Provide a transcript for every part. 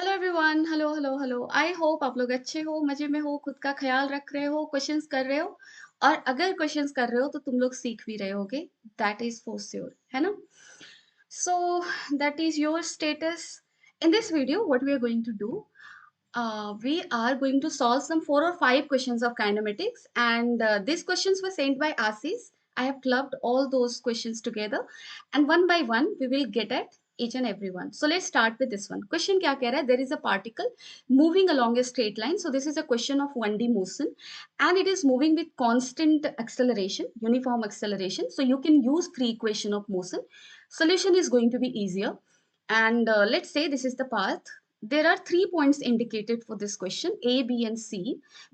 Hello everyone, hello hello hello. I hope आप लोग अच्छे हो, मजे में हो, खुद का ख्याल रख रहे हो, क्वेश्चंस कर रहे हो। और अगर क्वेश्चंस कर रहे हो तो तुम लोग सीख भी रहे होगे। दैट इज फॉर श्योर, है ना? So that is your status. In this video what we are going to do, we are going to solve some 4 or 5 questions of kinematics, and these questions were sent by Asis. I have clubbed all those questions together, and one by one we will get at each and every one. So let's start with this one. Question kya keh raha hai? There is a particle moving along a straight line. So this is a question of 1D motion, and it is moving with constant acceleration, uniform acceleration. So you can use free equation of motion. Solution is going to be easier. And let's say this is the path. There are 3 points indicated for this question: A, B, and C.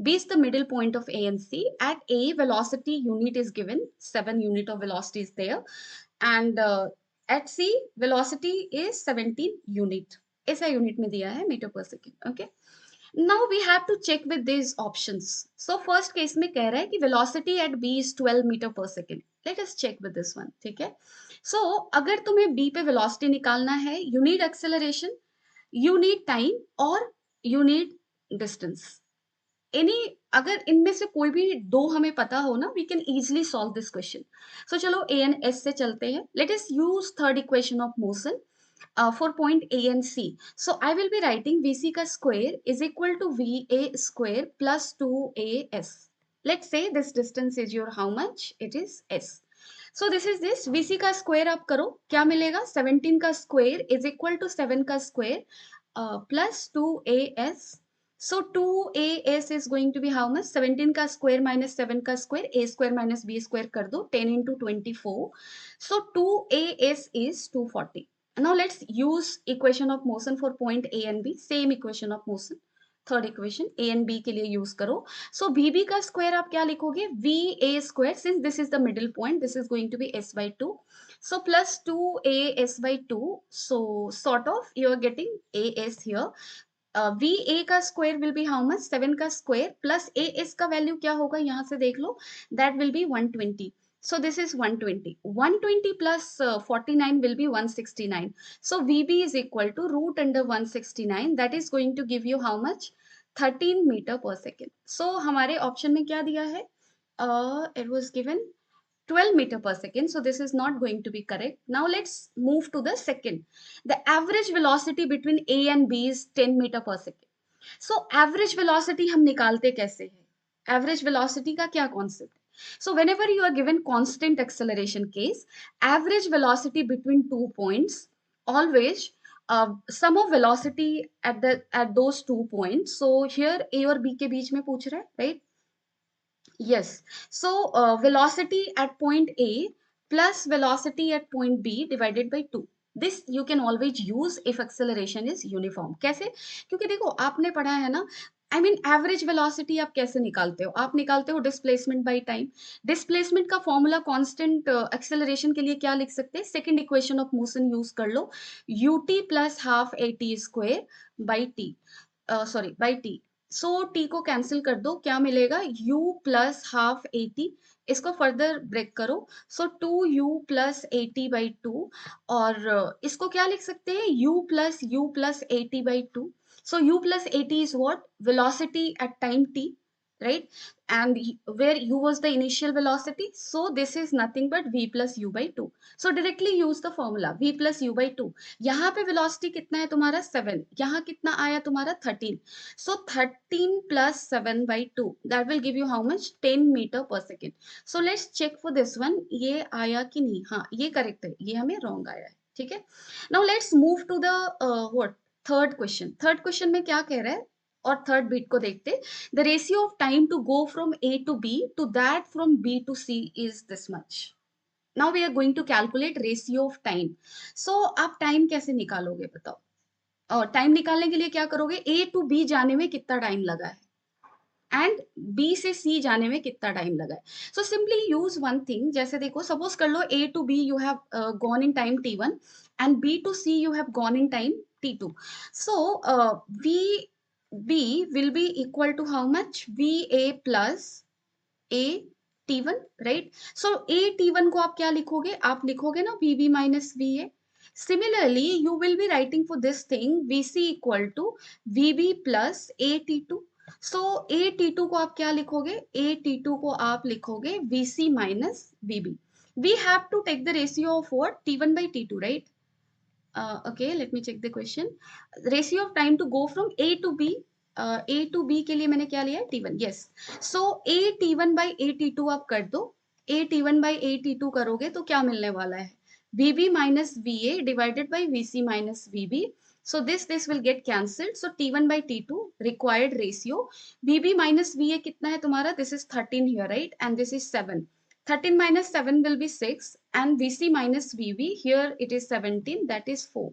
B is the middle point of A and C. At A, velocity unit is given, 7 unit of velocity is there. And at C, velocity is 17 unit. ऐसा unit में दिया है metre per second. Okay. Now we have to check with these options. So first case में कह रहा है कि velocity at B is 12 meter per second. Let us check with this one. ठीक है. So अगर तुम्हें B पे velocity निकालना है, you need acceleration, you need time और you need distance. Any अगर इनमें से कोई भी दो हमें पता हो ना, we can easily solve this question. So चलो A and S से चलते हैं. Let us use third equation of motion for point A and C. So I will be writing VC का square is equal to VA square plus 2AS. Let's say this distance is your how much? It is S. So this is this VC का square आप करो, क्या मिलेगा? 17 का square is equal to 7 का square plus 2AS. So 2AS is going to be how much? 17 का square minus 7 का square, A square minus B square कर दो, 10 into 24. So 2AS is 240. Now let's use equation of motion for point A and B. Same equation of motion. Third equation A and B के लिए use करो. सो BB का square आप क्या लिखोगे? VA square, since this is the middle point, this is going to be S by 2. So plus 2AS by 2. So sort of you are getting AS here. VA का square will be how much? 7 का square plus AS का value क्या होगा यहाँ से देख लो, that will be 120. So this is 120. 120 plus 49 will be 169. So VB is equal to root under 169. That is going to give you how much? 13 meter per second. So हमारे option में क्या दिया है? It was given 12 meter per second. So this is not going to be correct. Now let's move to the second. The average velocity between A and B is 10 meter per second. So average velocity हम निकालते कैसे हैं? Average velocity का क्या concept? So whenever you are given constant acceleration case, average velocity between 2 points, always sum of velocity at those 2 points. So here A और B के बीच में पूछ रहा है, right? Yes. So velocity at point A plus velocity at point B divided by 2. This you can always use if acceleration is uniform. कैसे? क्योंकि देखो आपने पढ़ा है ना, I mean एवरेज वेलोसिटी आप कैसे निकालते हो? आप निकालते हो डिस्प्लेसमेंट बाय टाइम. डिस्प्लेसमेंट का फॉर्मूला कांस्टेंट एक्सेलरेशन के लिए क्या लिख सकते हैं? Second equation of motion use कर लो, ut plus half a t square by T, sorry by T. So T को कैंसिल कर दो, क्या मिलेगा? u plus half a T. इसको फर्दर ब्रेक करो. सो 2u plus A T by two. और इसको क्या लिख सकते हैं? u plus A T by two. So u plus at is what? Velocity at time t, right? And where u was the initial velocity. So this is nothing but v plus u by 2. So directly use the formula v plus u by 2. यहाँ पे velocity कितना है तुम्हारा? 7. यहाँ कितना आया तुम्हारा? 13. So 13 plus 7 by 2. That will give you how much? 10 meter per second. So let's check for this one. ये आया कि नहीं? हाँ, ये correct है. ये हमें wrong आया है. ठीक है. Now let's move to the what? Third question. Third question में क्या कह रहा है? और थर्ड बीट को देखते. The ratio of time to go from a to b to that from b to c is this much. Now we are going to calculate ratio of time. So आप time कैसे निकालोगे बताओ? और time निकालने के लिए क्या करोगे? ए टू बी जाने में कितना टाइम लगा है एंड बी से सी जाने में कितना टाइम लगा है. So simply use one thing. जैसे देखो, सपोज कर लो a to b you have gone in time t1 and b to c you have gone in time t2. So v b will be equal to how much? V a plus a t1, right? So a t1 को आप क्या लिखोगे? आप लिखोगे ना v b minus v a. Similarly, you will be writing for this thing VC equal to VB plus AT2. So AT2 को आप क्या लिखोगे? AT2 को आप लिखोगे VC minus VB. We have to take the ratio of what? T1 by T2, right? Okay, let me check the question. Ratio of time to go from A to B. A to B के लिए मैंने क्या लिया है? T1. Yes. So A T1 by A T2 आप कर दो. A T1 by A T2 करोगे तो क्या मिलने वाला है? VB minus VA divided by VC minus VB. So this will get cancelled. So T1 by T2 required ratio. VB minus VA कितना है तुम्हारा? This is 13 here, right? And this is 7. 13 minus 7 will be 6 and VC minus VB, here it is 17, that is 4.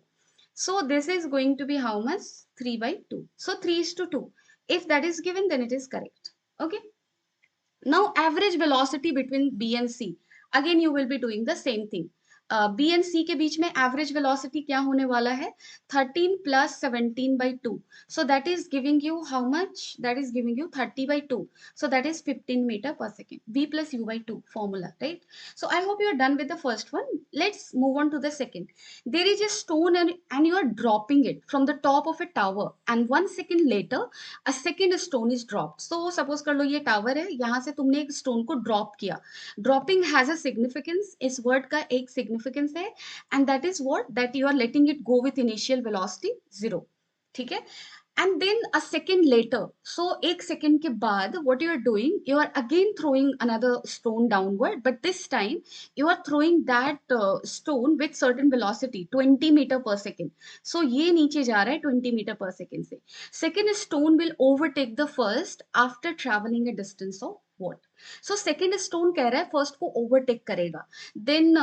So this is going to be how much? 3 by 2. So 3 is to 2. If that is given, then it is correct. Okay. Now average velocity between B and C. Again you will be doing the same thing. B and C के बीच में average velocity क्या होने वाला है? 13 plus 17 by 2. So that is giving you how much? That is giving you 30 by 2. So that is 15 meter per second. V plus U by 2 formula, right? So I hope you are done with the first one. Let's move on to the second. There is a stone and you are dropping it from the top of a tower, and 1 second later a second stone is dropped. So suppose कर लो ये tower है, यहाँ से तुमने एक stone को drop किया. Dropping has a significance. इस वर्ड का एक सिग्निफिकेंस है, and that is what? That you are letting it go with initial velocity 0. ठीक है. And then a second later, so एक second के बाद what you are doing, you are again throwing another stone downward, but this time you are throwing that stone with certain velocity 20 meter per second. So ये नीचे जा रहा है 20 meter per second से. Second stone will overtake the first after traveling a distance of what? So second stone कह रहा है first को overtake करेगा. Then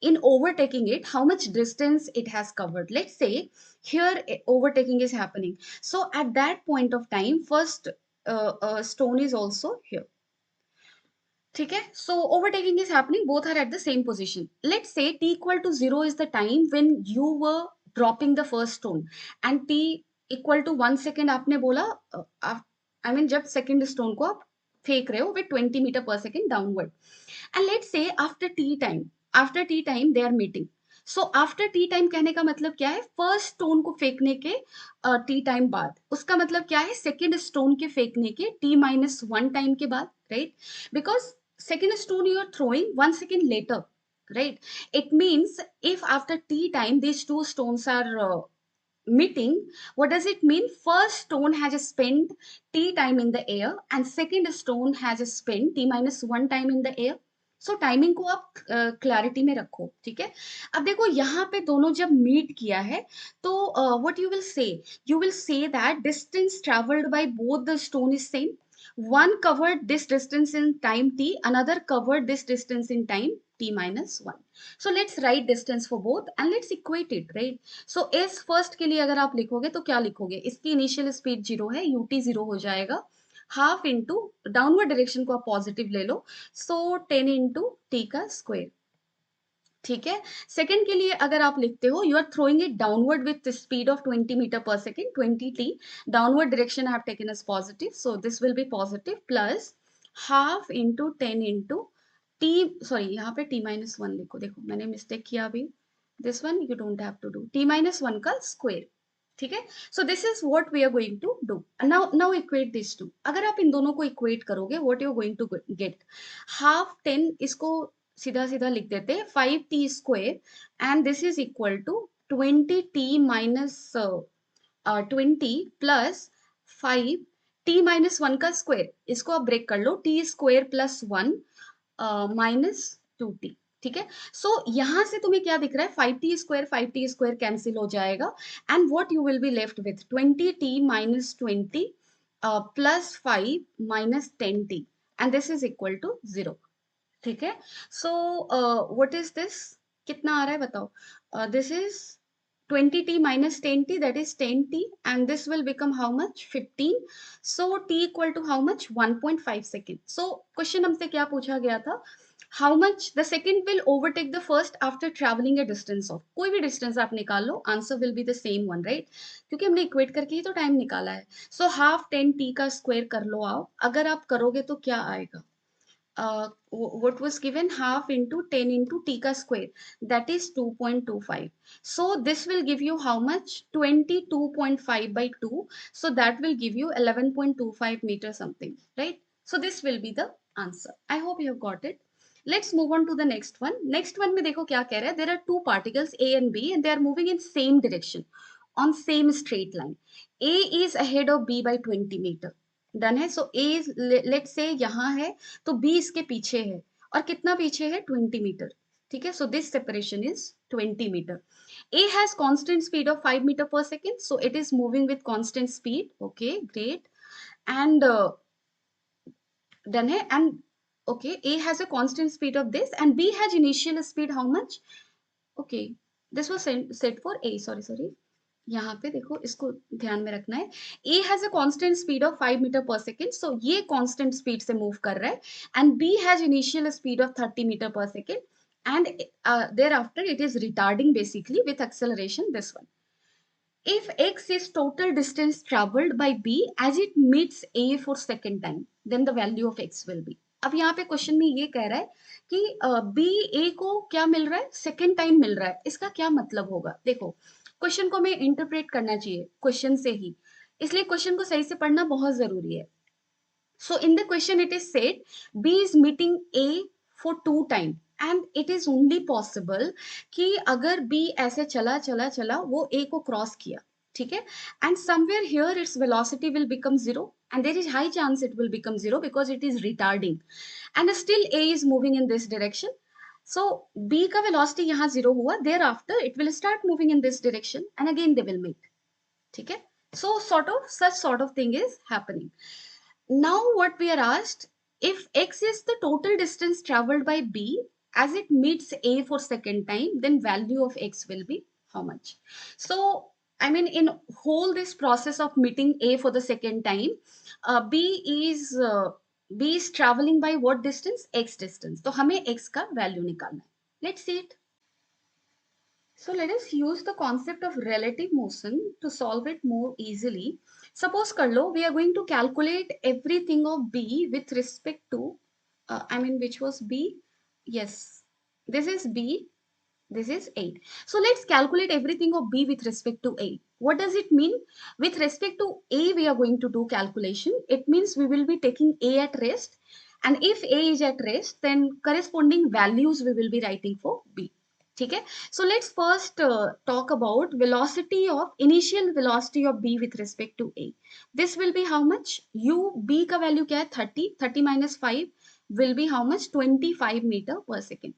in overtaking it, how much distance it has covered? Let's say here overtaking is happening. So at that point of time, first stone is also here. ठीक है. So overtaking is happening, both are at the same position. Let's say t equal to 0 is the time when you were dropping the first stone, and t equal to 1 second आपने बोला, I mean जब second stone को आप फेंक रहे हो with 20 meter per second downward. And let's say after t time they are meeting. So after t time कहने का मतलब क्या है? फर्स्ट स्टोन को फेंकने के t टाइम बाद. उसका मतलब क्या है? सेकेंड स्टोन के फेंकने के t minus 1 टाइम के बाद, right? Because second stone you are throwing 1 second later, right? It means if after t time these two stones are meeting, what does it mean? First stone has spent t time in the air and second stone has spent t minus 1 time in the air. So timing को आप clarity में रखो. ठीक है. अब देखो यहाँ पे दोनों जब मीट किया है तो what you will say that distance travelled by both the stone is same. One covered this distance in time t, another covered this distance in time t minus 1. So let's write distance for both and let's equate it, right? So s first के लिए अगर आप लिखोगे तो क्या लिखोगे? इसकी initial speed 0 है, ut 0 हो जाएगा. हाफ इंटू डाउनवर्ड डायरेक्शन को आप पॉजिटिव ले लो, सो 10 इंटू टी का स्क्वायर. ठीक है. सेकंड के लिए अगर आप लिखते हो, you are throwing it downward with speed of 20 metre per second, 20 t. Downward direction I have taken as positive, so this will be positive plus half into 10 into t. Sorry, यहाँ पे T minus 1 लिखो. देखो मैंने mistake किया अभी. This one you don't have to do. T minus 1 का square. ठीक है. So this is what we are going to do. Now equate this to. अगर आप इन दोनों को इक्वेट करोगे, what you are going to get? Half 10, इसको सीधा सीधा लिख देते हैं 5t square, and this is equal to 20t minus 20 plus 5t minus 1 का स्क्वायर. इसको आप ब्रेक कर लो. t square plus 1 minus 2t. ठीक है. सो यहां से तुम्हें क्या दिख रहा है? 5t स्क्वायर कैंसिल हो जाएगा, and what you will be left with 20t minus 20 plus 5 minus 10t, and this is equal to 0. ठीक है. So what is this? कितना आ रहा है बताओ? This is 20t minus 10t, that is 10t, and this will become how much? 15. So t equal to how much? 1.5 second. So question हमसे क्या पूछा गया था? How much the second will overtake the first after traveling a distance of, कोई भी distance आप निकाल लो, answer will be the same one, right? क्योंकि हमने इक्वेट करके ही तो टाइम निकाला है. So half 10t का स्क्वायर कर लो आप. अगर आप करोगे तो क्या आएगा? what was given, half into 10 into t ka square, that is 2.25. So this will give you how much? 22.5 by 2. So that will give you 11.25 meter something, right? So this will be the answer. I hope you have got it. Let's move on to the next one. Next one में देखो क्या कह रहा है. There are two particles A and B and they are moving in same direction on same straight line. A is ahead of B by 20 meter. Done है. सो ए late से यहाँ है तो बी इसके पीछे है और कितना पीछे है 20 मीटर. ठीक है. So this separation is 20 metre. A has constant speed of 5 metre per second. So it is moving with constant speed. Okay great. And done है. And okay a has a constant speed of this and b has initial speed how much. Okay this was set for a. Sorry sorry. यहाँ पे देखो इसको ध्यान में रखना है. A has a constant speed of 5 metre per second. So ये constant speed से मूव कर रहा है. And b has initial speed of 30 metre per second. And thereafter it is retarding basically with acceleration this one. If x is total distance traveled by b as it meets a for second time, then the value of x will be. अब यहाँ पे question में ये कह रहा है कि b a को क्या मिल रहा है? सेकेंड टाइम मिल रहा है. इसका क्या मतलब होगा? देखो क्वेश्चन को हमें इंटरप्रेट करना चाहिए क्वेश्चन से ही, इसलिए क्वेश्चन को सही से पढ़ना बहुत जरूरी है. So in the question it is said B is meeting A for 2 times and it is only possible कि अगर B ऐसे चला चला चला वो A को क्रॉस किया. ठीक है. And somewhere here its velocity will become 0 and there is high chance it will become 0 because it is retarding and still A is moving in this direction. So B का velocity यहाँ 0 हुआ. Thereafter it will start moving in this direction and again they will meet. ठीक है. So such sort of thing is happening. Now what we are asked, if x is the total distance traveled by b as it meets a for second time, then value of x will be how much? So I mean in whole this process of meeting a for the second time, b is traveling by what distance? X distance. तो हमें x का value निकालना है. Let's see it. So let us use the concept of relative motion to solve it more easily. Suppose कर लो, we are going to calculate everything of B with respect to, which was B? Yes, this is B, this is 8. So let's calculate everything of B with respect to A. What does it mean? With respect to A, we are going to do calculation. It means we will be taking A at rest. And if A is at rest, then corresponding values we will be writing for B. ठीक है. So let's first talk about velocity of initial velocity of B with respect to A. This will be how much? U B का value क्या है? 30 minus 5 will be how much? 25 meter per second.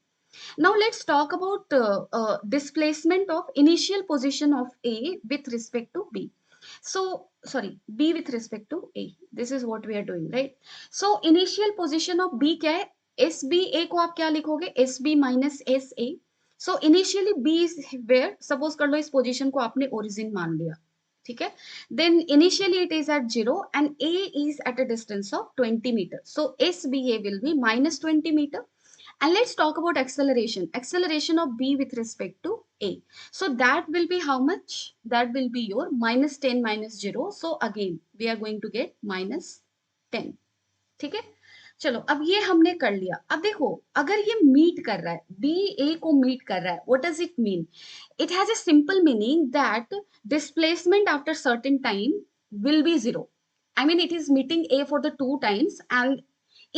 Now let's talk about displacement of initial position of A with respect to B. So sorry, B with respect to A. This is what we are doing, right? So initial position of B क्या है? SBA को आप क्या लिखोगे? SB minus SA. So initially B is where, suppose कर लो इस position को आपने ओरिजिन मान लिया. ठीक है. Then initially it is at 0 and A is at a distance of 20 metre. So S B A will be minus 20 metre. And let's talk about acceleration. Acceleration of B with respect to A. So that will be how much? That will be your minus 10 minus 0. So again, we are going to get minus 10. ठीक है. चलो अब ये हमने कर लिया. अब देखो अगर ये मीट कर रहा है, बी ए को मीट कर रहा है, what does it mean? It has a simple meaning that displacement after certain time will be 0. I mean it is meeting A for the 2 times and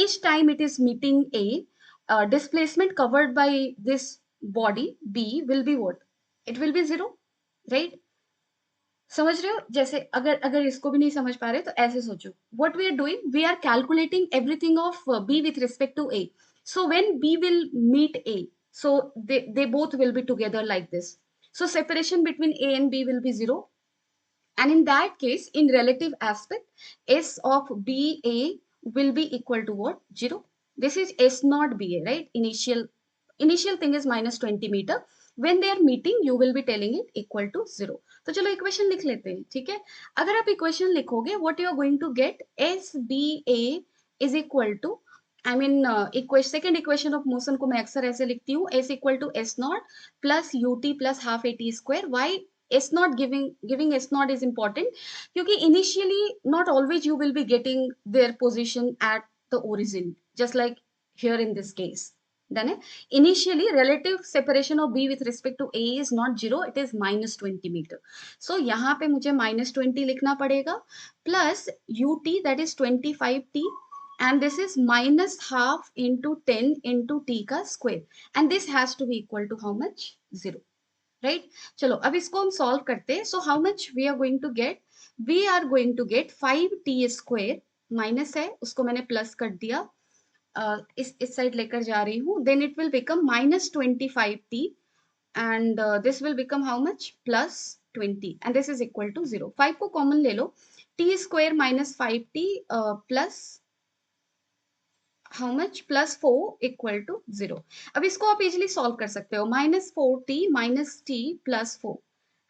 each time it is meeting A, displacement covered by this body B will be what? It will be 0, right? समझ रहे हो? जैसे अगर अगर इसको भी नहीं समझ पा रहे तो ऐसे सोचो. What we are doing, we are calculating everything of B with respect to A. So when B will meet A, so they both will be together like this. So separation between A and B will be 0. And in that case, in relative aspect, S of BA will be equal to what? 0. This is S not BA, right? Initial thing is minus 20 meter. When they are meeting, you will be telling it equal to 0. तो चलो equation लिख लेते हैं. ठीक है. अगर आप equation लिखोगे, what you are going to get, SBA is equal to, second equation of motion को मैं अक्सर ऐसे लिखती हूँ, S equal to S naught plus UT plus half AT square. Why S naught giving S naught is important? क्योंकि initially not always you will be getting their position at the origin. Just like here in this case. Then initially relative separation of B with respect to A is not 0, it is -20 meter. So यहाँ पे मुझे -20 लिखना पड़ेगा plus ut, that is 25t, and this is -half into 10 into t का square, and this has to be equal to how much? 0. Right चलो अब इसको हम सॉल्व करते हैं. So how much we are going to get? We are going to get 5t² minus है उसको मैंने प्लस कर दिया, इस साइड लेकर जा रही हूँ. Then it will become -25t and this will become how much? +20 and this is equal to 0. 5 को कॉमन ले लो. t² - 5t plus how much? +4 equal to 0. अब इसको आप इजिली सॉल्व कर सकते हो. -4t - t + 4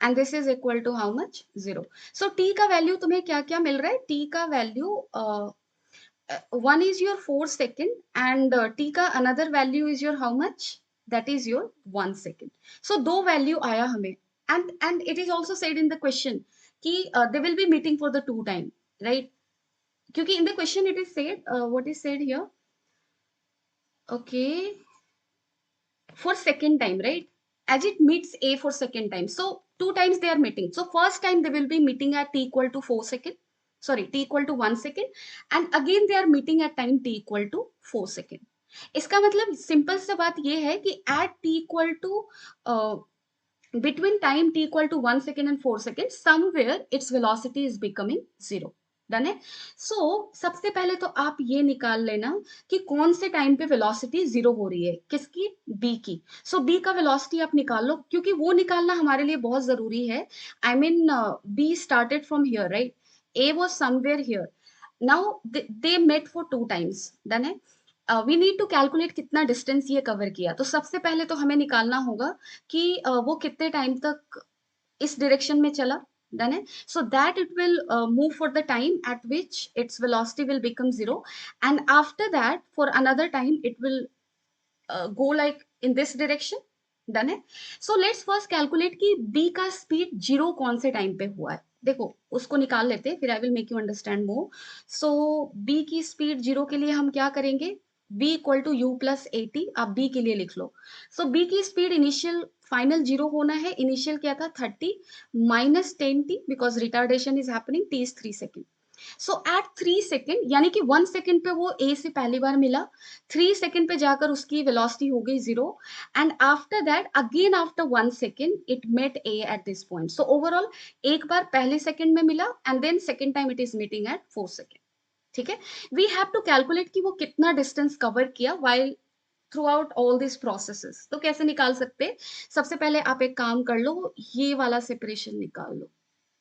and this is equal to how much? 0. So t का वैल्यू तुम्हें क्या क्या मिल रहा है? t का value 1 is your 4 second and t का another value is your how much? That is your 1 second. So दो वैल्यू आया हमें, and it is also said in the question कि they will be meeting for the two time, right? क्योंकि in the question it is said, what is said here? Okay, for second time, right? As it meets A for second time. So two times they are meeting. So first time they will be meeting at t equal to 4 second. Sorry, t equal to 1 second. And again they are meeting at time t equal to 4 second. इसका मतलब simple सा बात ये है कि at t equal to between time t equal to 1 second and 4 seconds, somewhere its velocity is becoming 0. Done है. सो सबसे पहले तो आप ये निकाल लेना कि कौन से टाइम पे वेलोसिटी 0 हो रही है. किसकी? बी की. सो बी का वेलोसिटी आप निकाल लो, क्योंकि वो निकालना हमारे लिए बहुत जरूरी है. I mean B started from here, right? A was somewhere here. Now they met for two times. Done है. वी नीड टू कैलकुलेट कितना डिस्टेंस ये कवर किया. तो सबसे पहले तो हमें निकालना होगा कि वो कितने टाइम तक इस डायरेक्शन में चला. डन है. So that it will move for the time eight which its velocity will become 0, and after that for another time it will go like in this direction. Done है. So let's first calculate कि B का speed 0 कौन से time पे हुआ है. देखो उसको निकाल लेते हैं, फिर I will make you understand more. So B की स्पीड 0 के लिए हम क्या करेंगे? b equal to u plus 80. आप b के लिए लिख लो. सो b की स्पीड इनिशियल फाइनल 0 होना है. इनिशियल क्या था? 30 -10t because retardation is happening. t is 3 second. So at 3 second यानी कि 1 सेकेंड पे वो a से पहली बार मिला. 3 सेकेंड पे जाकर उसकी वेलोसिटी हो गई 0, and after that again after 1 second it met a at this point. So overall एक बार पहले सेकेंड में मिला and then second time it is meeting at 4 second. ठीक है. वी हैव टू कैलकुलेट कि वो कितना डिस्टेंस कवर किया while throughout all this processes. तो कैसे निकाल सकते? सबसे पहले आप एक काम कर लो, ये वाला सेपरेशन निकाल लो.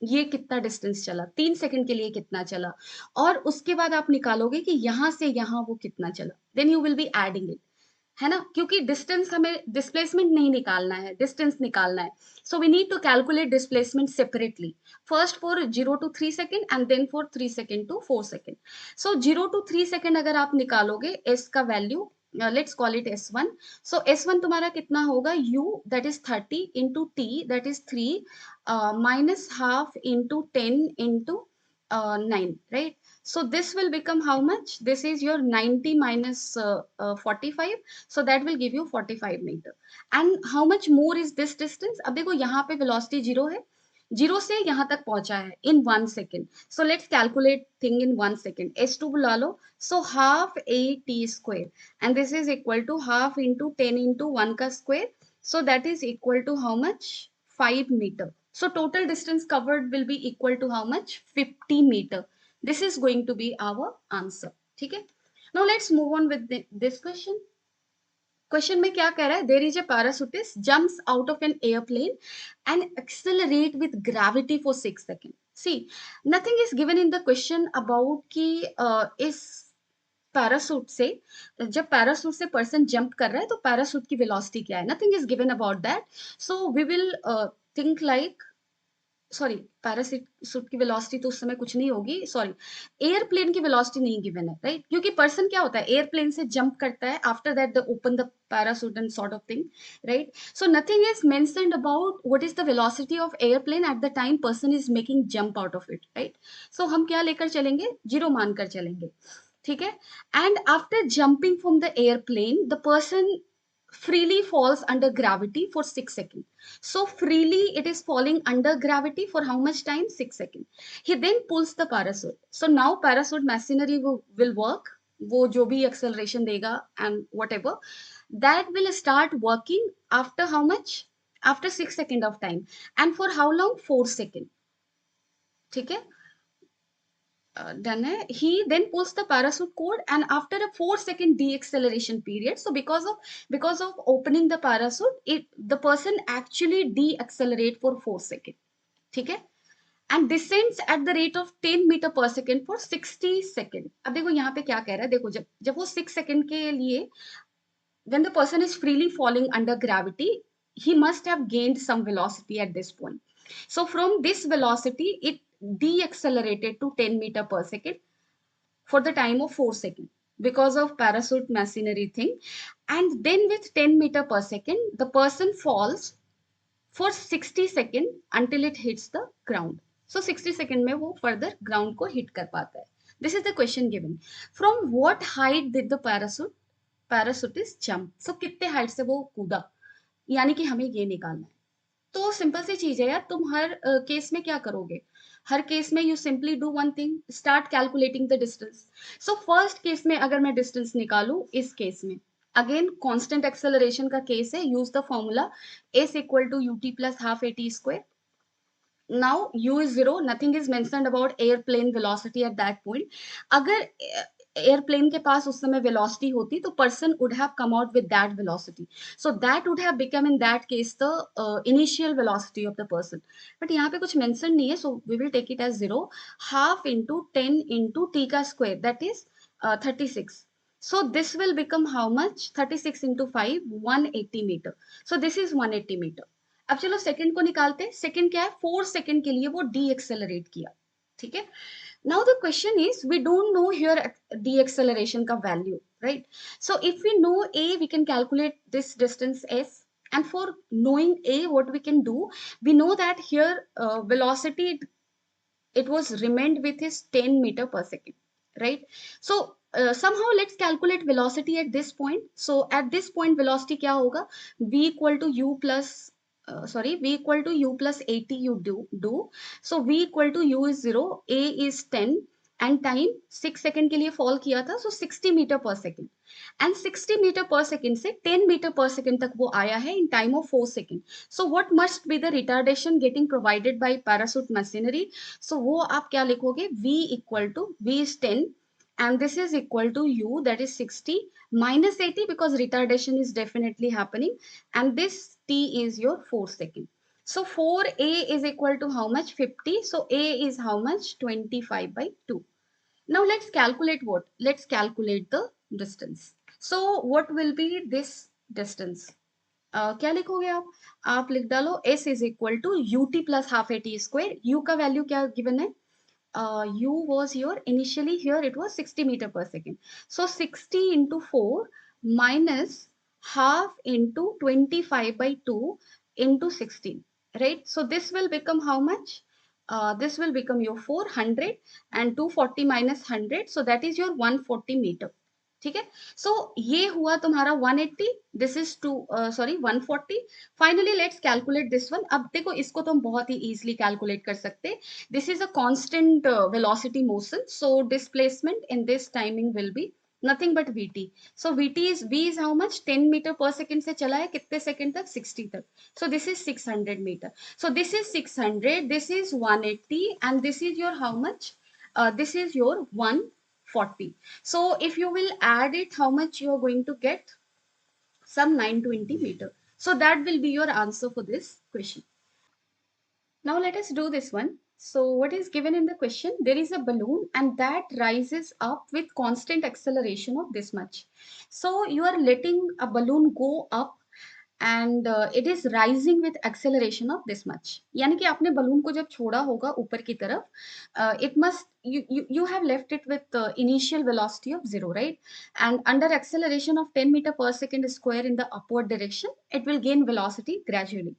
ये कितना डिस्टेंस चला? 3 सेकंड के लिए कितना चला? और उसके बाद आप निकालोगे कि यहां से यहां वो कितना चला. Then you will be adding it, है ना? क्योंकि डिस्टेंस हमें डिस्प्लेसमेंट नहीं निकालना है, डिस्टेंस निकालना है. So we need to calculate displacement separately. First for 0 to 3 second and then for 3 second to 4 second. So 0 to 3 second अगर आप निकालोगे एस का value, let's call it S1. So S1 तुम्हारा कितना होगा? U that is 30 into T that is 3 minus half into 10 into 9, right? So this will become how much? This is your 90 minus 45. So that will give you 45 meter. And how much more is this distance? अब देखो यहाँ पे velocity 0 है. 0 से यहाँ तक पहुंचा है in 1 second. So let's calculate thing in 1 second. S2 बुला लो. So half a t square. And this is equal to half into 10 into 1 का square. So that is equal to how much? 5 meter. So total distance covered will be equal to how much? 50 meter. This is going to be our answer. ठीक है. Now let's move on with this question. Question में क्या कह रहा है? There is a parachutist jumps out of an airplane and accelerate with gravity for 6 second. See nothing is given in the question about कि इस parachute से, जब parachute से पर्सन जंप कर रहा है तो पैरासूट की वेलोसिटी क्या है? Nothing is given about that. So we will think like, sorry parachute की वेलोसिटी तो उस समय कुछ नहीं होगी. सॉरी, एयरप्लेन की वेलोसिटी नहीं गिवन है, राइट? क्योंकि पर्सन क्या होता है? एयरप्लेन से जंप करता है. After that they open the parachute and sort of thing, right? So nothing is mentioned about what is the velocity of airplane at the time person is making jump out of it, right? So हम क्या लेकर चलेंगे? 0 मानकर चलेंगे. ठीक है. And after jumping from the airplane, the person freely falls under gravity for 6 seconds. So freely it is falling under gravity for how much time? 6 seconds. He then pulls the parachute. So now parachute machinery will work. वो जो भी acceleration देगा and whatever, that will start working after how much? After 6 seconds of time. And for how long? 4 seconds. ठीक है. Done hai. He then pulls the parachute cord, and after a 4 second deceleration period, so because of opening the parachute, it the person actually deaccelerate for 4 seconds. ठीक है. And descends at the rate of 10 meter per second for 60 seconds. अब देखो यहाँ पे क्या कह रहा है. देखो जब जब वो 6 सेकंड के लिए, when the person is freely falling under gravity, he must have gained some velocity at this point. So from this velocity, it deaccelerated to 10 meter per second for the time of 4 seconds because of parachute machinery thing. And then with 10 meter per second, the person falls for 60 seconds until it hits the ground. So 60 seconds में वो further ground को hit कर पाता है. This is the question given. From what height did the parachutist jump? So कितने height से वो कूदा, यानी कि हमें ये निकालना है. तो सिंपल सी चीज है यार. तुम हर केस में क्या करोगे? हर केस में you simply do one thing, start calculating the distance. So first case में अगर मैं डिस्टेंस निकालू, इस केस में अगेन कांस्टेंट एक्सेलरेशन का केस है. Use the formula S equal to u t plus half a t square. Now u is 0, nothing is mentioned about airplane velocity at that point. अगर airplane के पास उस समय velocity होती तो person would have come out with that velocity. So that would have become in that case the initial velocity of the person. But यहाँ पे कुछ मेंशन नहीं है, so we will take it as 0. Half into 10 into t का square, that is 36. So this will become how much? 36 into 5, 180 meter. So this is 180 meter. अब चलो second को निकालते हैं. सेकंड क्या है? 4 सेकंड के लिए वो डी एक्सेलरेट किया. ठीक है. Now the question is, we don't know here deceleration का value, right? So if we know a, we can calculate this distance s. And for knowing a, what we can do, we know that here velocity, it was remained with is 10 meter per second, right? So somehow let's calculate velocity at this point. So at this point velocity kya hoga? V equal to u plus v equal to u plus 80 you do. So v equal to u is 0, a is 10, and time 6 second के लिए fall किया था, so 60 metre per second. And 60 metre per second से 10 metre per second तक वो आया है in time of 4 second. So what must be the retardation getting provided by parachute machinery? So वो आप क्या लिखोगे? v equal to v is 10 and this is equal to u, that is 60, minus 80 because retardation is definitely happening, and this t is your 4 second. So 4a is equal to how much? 50. So a is how much? 25 by 2. Now let's calculate what? Let's calculate the distance. So what will be this distance? क्या लिखोगे आप? आप लिख डालो s is equal to ut plus half a t square. u का value क्या given है? u was your, initially here it was 60 meter per second. So 60 into 4 minus half into 25 by 2 into 16, right? So this will become how much? This will become your 400, and 240 minus 100, so that is your 140 meter. ठीक है. सो ये हुआ तुम्हारा 180. This is 140. Finally let's calculate this one. अब देखो इसको तुम बहुत ही इजीली कैलकुलेट कर सकते. This is a constant velocity motion, so displacement in this timing will be nothing but vt. So v is how much? 10 meter per second से चला है कितने सेकंड तक? 60 तक. So this is 600 meter. So this is 600, this is 180, and this is your how much? This is your 140. So if you will add it, how much you are going to get? Some 920 meter. So that will be your answer for this question. Now let us do this one. So what is given in the question? There is a balloon and that rises up with constant acceleration of this much. So you are letting a balloon go up and it is rising with acceleration of this much. यानी कि आपने balloon को जब छोड़ा होगा ऊपर की तरफ, it must you have left it with initial velocity of 0, right? And under acceleration of 10 meter per second square in the upward direction, it will gain velocity gradually.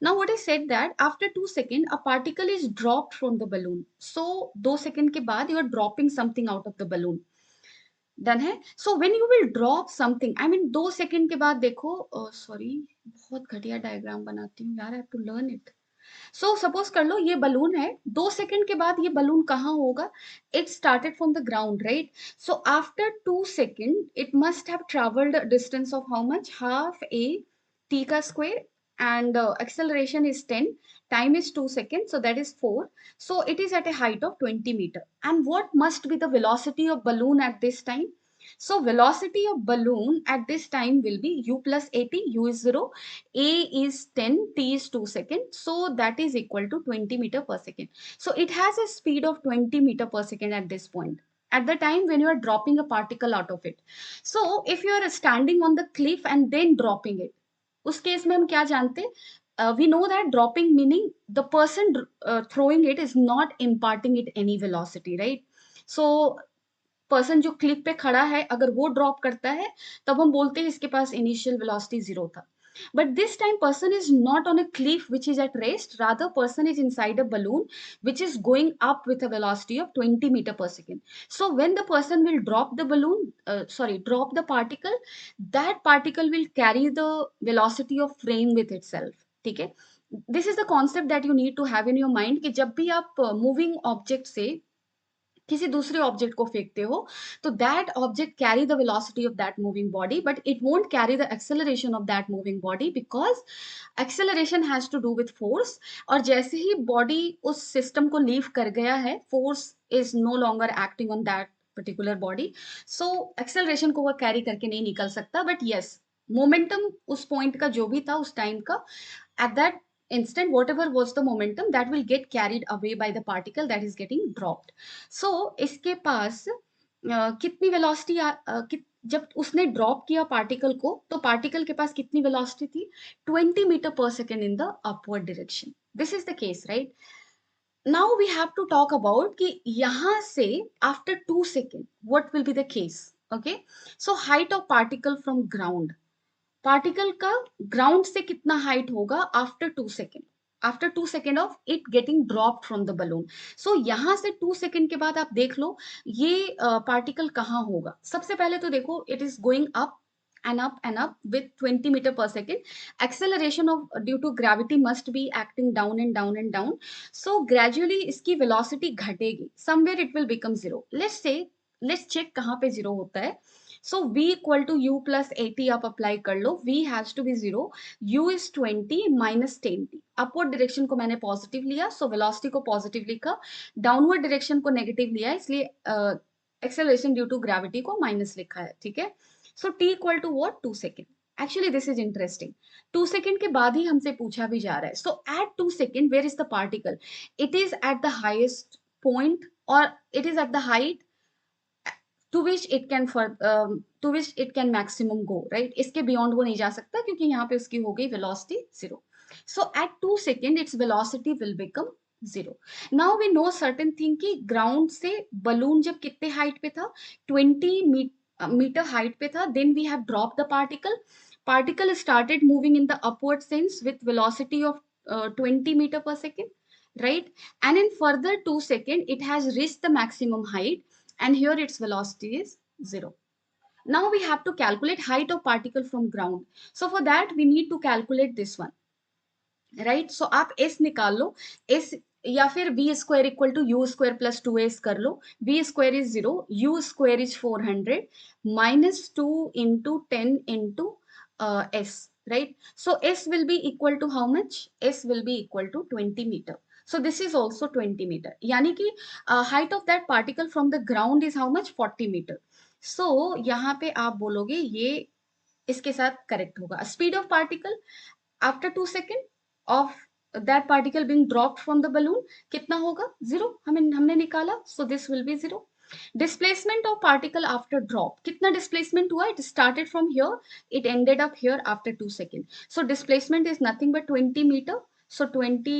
Now what is said that after 2 seconds a particle is dropped from the balloon. So 2 seconds के बाद you are dropping something out of the balloon. Done है। So when you will drop something, I mean 2 second के बाद देखो, sorry बहुत घटिया diagram बनाती हूँ यार, I have to learn it. So suppose कर लो ये बलून है, 2 सेकंड के बाद ये बलून कहाँ होगा? It started from the ground, right? So after 2 second it must have travelled distance of how much? Half a T का square, and acceleration is 10, time is 2 seconds, so that is 4. So it is at a height of 20 meter. And what must be the velocity of balloon at this time? So velocity of balloon at this time will be u plus at, u is 0, a is 10, t is 2 seconds, so that is equal to 20 meter per second. So it has a speed of 20 meter per second at this point, at the time when you are dropping a particle out of it. So if you are standing on the cliff and then dropping it, उस case में हम क्या जानते हैं? We know that dropping meaning the person throwing it is not imparting it any velocity, right? So person जो Cliff पे खड़ा है अगर वो ड्रॉप करता है तब हम बोलते हैं इसके पास इनिशियल वेलोसिटी 0 था. But this time person is not on a cliff which is at rest, rather person is inside a balloon which is going up with a velocity of 20 meter per second. So when the person will drop the balloon, drop the particle, that particle will carry the velocity of frame with itself. ठीक है? This is the concept that you need to have in your mind कि जब भी आप moving object से किसी दूसरे object को फेंकते हो तो that object carry the velocity of that moving body, but it won't carry the acceleration of that moving body, because acceleration has to do with force. और जैसे ही बॉडी उस सिस्टम को लीव कर गया है, force is no longer acting on that particular body, so acceleration को वह कैरी करके नहीं निकल सकता. बट यस, मोमेंटम उस पॉइंट का जो भी था उस टाइम का, at that instant whatever was the momentum that will get carried away by the particle that is getting dropped. So इसके पास कितनी वेलोसिटी जब उसने ड्रॉप किया पार्टिकल को तो पार्टिकल के पास कितनी वेलोसिटी थी? 20 metre per second in the upward direction. This is the case, right? Now we have to talk about कि यहां से after 2 second what will be the case. Okay, so height of particle from ground, particle का ground से कितना height होगा after 2 second? After 2 second of it getting drop from the balloon. So यहां से 2 second के बाद आप देख लो ये पार्टिकल कहाँ होगा. सबसे पहले तो देखो it is going up and up with 20 meter per second. Acceleration of due to gravity must be acting down and down and down. So gradually इसकी velocity घटेगी. Somewhere it will become zero. Let's say, let's check कहाँ पे zero होता है. So v equal to u plus at आप apply कर लो. v has to be 0, u is 20 minus 10t. Upward direction को मैंने पॉजिटिव लिया, सो वेलोसिटी को पॉजिटिव लिखा. डाउनवर्ड डायरेक्शन को नेगेटिव लिया, इसलिए एक्सेलरेशन ड्यू टू ग्रेविटी को माइनस लिखा है. ठीक है? So t equal to what? 2 second. Actually this is interesting. 2 second के बाद ही हमसे पूछा भी जा रहा है. So at 2 second where is the particle? It is at the highest point और it is at the height to which it can to which it can maximum go, right? इसके beyond वो नहीं जा सकता क्योंकि यहाँ पे उसकी हो गई velocity 0. So at 2 second its velocity will become 0. Now we know certain thing कि ground से balloon जब कितने height पे था? 20 meter height पे था. Then we have dropped the particle. Particle started moving in the upward sense with velocity of 20 meter per second, right? And in further 2 second it has reached the maximum height, and here its velocity is 0. Now we have to calculate height of particle from ground. So for that we need to calculate this one, right? So आप s निकाल लो. s या फिर v square equal to u square plus 2s कर लो. v square is 0, u square is 400 minus 2 into 10 into s, right? So s will be equal to how much? S will be equal to 20 meter. So this is also 20 meter. यानी कि height of that particle from the ground is how much? 40 meter. So यहाँ पे आप बोलोगे ये इसके साथ correct होगा. Speed of particle after 2 second of that particle being dropped from the balloon कितना होगा? 0. हमने निकाला. So this will be 0. Displacement of particle after drop, कितना डिस्प्लेसमेंट हुआ? It started from here, it ended up here after 2 second. So displacement is nothing but 20 metre. So 20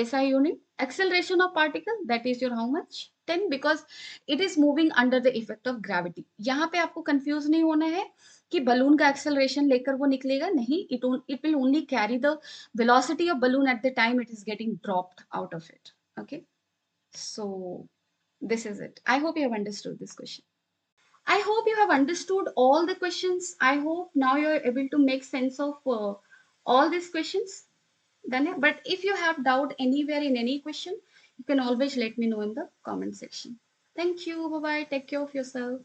SI unit. Acceleration of particle, that is your how much? 10, because it is moving under the effect of gravity. यहाँ पे आपको confuse नहीं होना है कि balloon का acceleration लेकर वो निकलेगा, नहीं. It will only carry the velocity of balloon eight the time it is getting dropped out of it. Okay, so this is it. I hope you have understood this question. I hope you have understood all the questions. I hope now you're able to make sense of all these questions. Danya. But if you have doubt anywhere in any question, you can always let me know in the comment section. Thank you. Bye bye. Take care of yourself.